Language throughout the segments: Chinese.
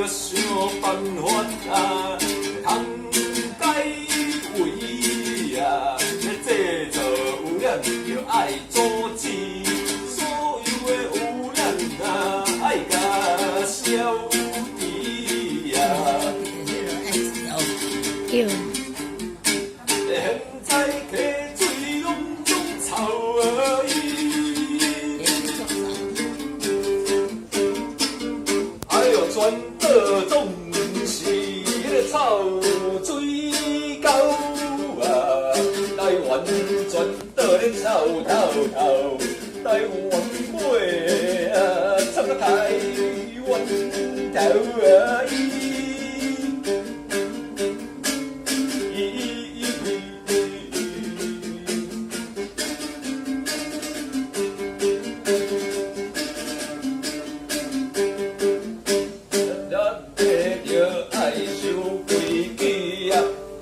着想办法啊，通解围啊，制造污染就爱阻止，所有的污染啊爱甲消除啊。对。现在溪水拢种草而已，哎呦，全岛总是迄个草水沟啊！台湾全岛咧草头头，台湾尾啊，插到台湾头而已。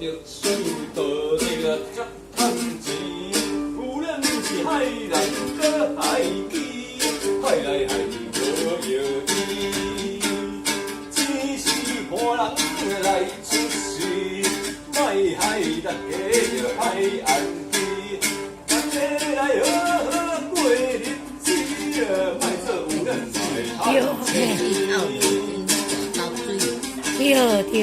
着手到这个足趁钱，有人是害人，搁害己，害来害去无药医。钱是害人来出事，莫害大家着害安居。大家来好好过日子，莫做有人在讨钱。对。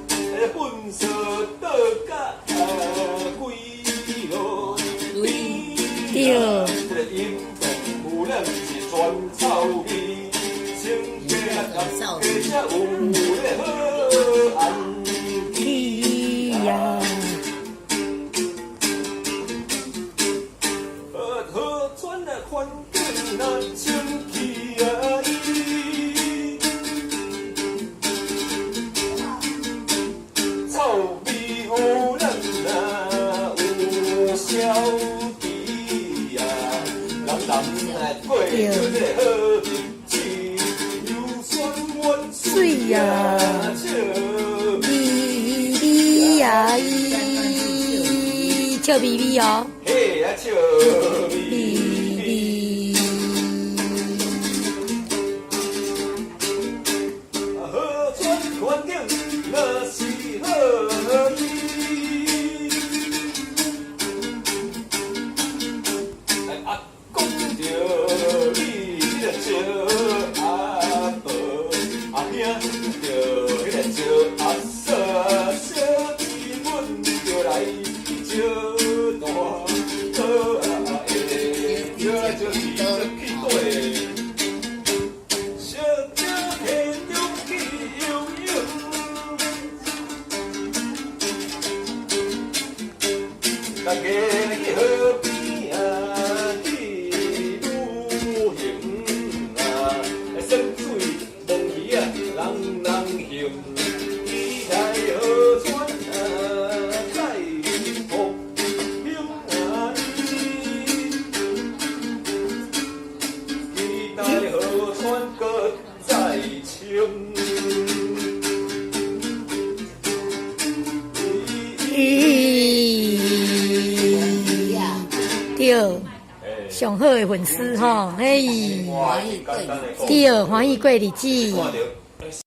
对，粪扫倒甲规路对，阴动有人是全臭味，清家大家有咧好安去呀，好转的环境那清气啊！臭味有人啊，有消除啊，人过着这好日子，又酸温水呀，咪呀伊，笑咪咪哦，嘿啊笑咪咪，好转环境那是好意。阿公着你迄个招阿婆，阿兄着迄个招阿嫂，小姊阮着来招大哥阿爷，招来招去招去对。小鸟溪中去游泳，大家去河边啊去旅行啊，潜水摸鱼啊，人行，期待河川啊再复兴啊期待河川搁再清。对，上好的粉丝吼，嘿，对，欢喜过日子。